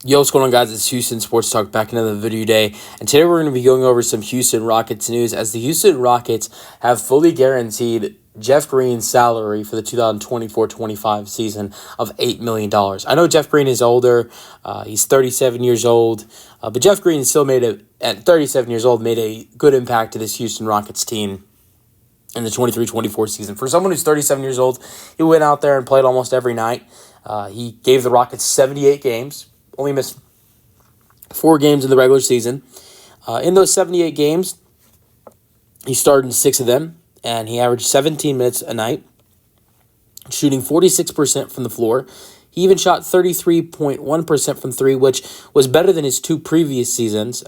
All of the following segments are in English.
Yo, what's going on, guys? It's Houston Sports Talk back another video day, and today we're going to be going over some Houston Rockets news as the Houston Rockets have fully guaranteed Jeff Green's salary for the 2024-25 season of $8 million. I know Jeff Green is older. He's 37 years old, but Jeff Green still at 37 years old, made a good impact to this Houston Rockets team in the 23-24 season. For someone who's 37 years old, he went out there and played almost every night. He gave the Rockets 78 games. Only missed 4 games in the regular season. In those 78 games, he started in 6 of them, and he averaged 17 minutes a night, shooting 46% from the floor. He even shot 33.1% from 3, which was better than his 2 previous seasons.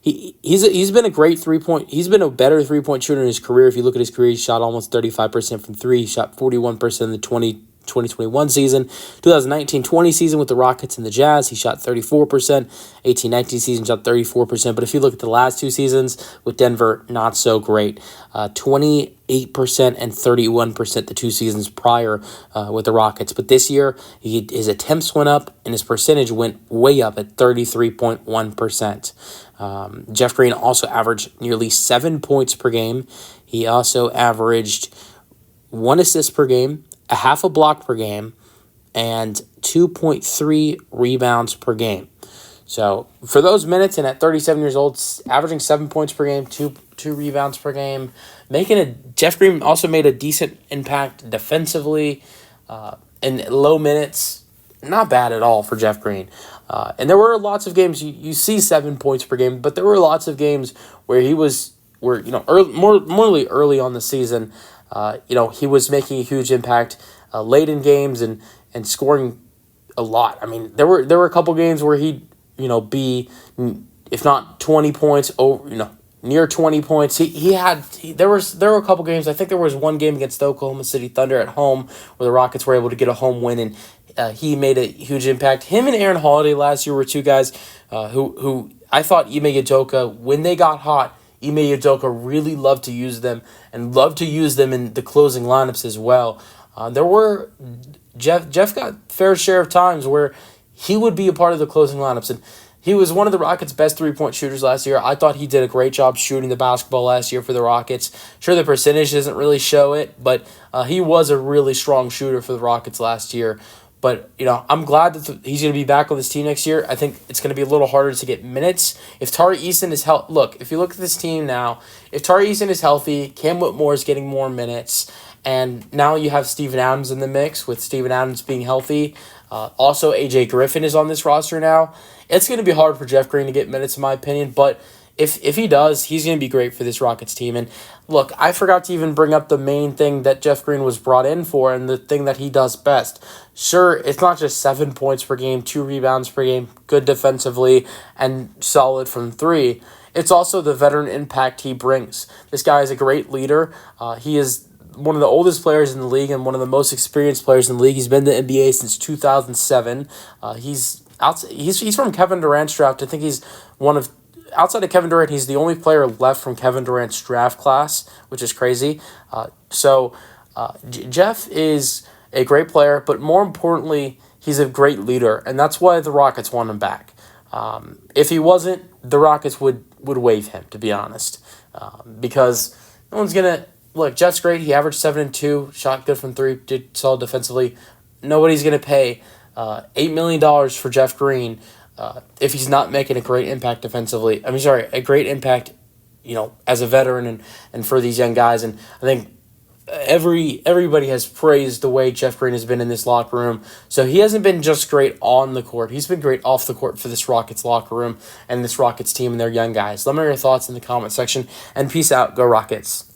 He's been a great 3-point. He's been a better 3-point shooter in his career. If you look at his career, he shot almost 35% from 3. He shot 41% in the 2021 season. 2019-20 season with the Rockets and the Jazz, he shot 34%. 18-19 season shot 34%. But if you look at the last 2 seasons with Denver, not so great. 28% and 31% the 2 seasons prior with the Rockets. But this year, his attempts went up and his percentage went way up at 33.1%. Jeff Green also averaged nearly 7 points per game. He also averaged 1 assist per game, a half a block per game, and 2.3 rebounds per game. So for those minutes, and at 37 years old, averaging 7 points per game, two rebounds per game, Jeff Green also made a decent impact defensively in low minutes. Not bad at all for Jeff Green. And there were lots of games you see 7 points per game, but there were lots of games where more early on the season. He was making a huge impact late in games and scoring a lot. I mean, there were a couple games where he'd be, if not 20 points, near 20 points. There were a couple games. I think there was one game against the Oklahoma City Thunder at home where the Rockets were able to get a home win, and he made a huge impact. Him and Aaron Holiday last year were 2 guys who I thought Ime Udoka, when they got hot, Ime Udoka really loved to use them and loved to use them in the closing lineups as well. Jeff got fair share of times where he would be a part of the closing lineups, and he was one of the Rockets' best 3-point shooters last year. I thought he did a great job shooting the basketball last year for the Rockets. Sure, the percentage doesn't really show it, but he was a really strong shooter for the Rockets last year. But, I'm glad that he's going to be back on this team next year. I think it's going to be a little harder to get minutes. If Tari Eason is healthy, if you look at this team now, if Tari Eason is healthy, Cam Whitmore is getting more minutes, and now you have Steven Adams in the mix with Steven Adams being healthy. Also, A.J. Griffin is on this roster now. It's going to be hard for Jeff Green to get minutes, in my opinion, but if he does, he's going to be great for this Rockets team. And look, I forgot to even bring up the main thing that Jeff Green was brought in for and the thing that he does best. Sure, it's not just 7 points per game, 2 rebounds per game, good defensively, and solid from 3. It's also the veteran impact he brings. This guy is a great leader. He is one of the oldest players in the league and one of the most experienced players in the league. He's been in the NBA since 2007. He's from Kevin Durant's draft. I think he's outside of Kevin Durant, he's the only player left from Kevin Durant's draft class, which is crazy. Jeff is a great player, but more importantly, he's a great leader, and that's why the Rockets want him back. If he wasn't, the Rockets would waive him, to be honest, because no one's going to – look, Jeff's great. He averaged 7 and 2, shot good from 3, did solid defensively. Nobody's going to pay $8 million for Jeff Green if he's not making a great impact defensively. A great impact, as a veteran and for these young guys. And I think everybody has praised the way Jeff Green has been in this locker room. So he hasn't been just great on the court. He's been great off the court for this Rockets locker room and this Rockets team and their young guys. Let me know your thoughts in the comment section. And peace out. Go Rockets.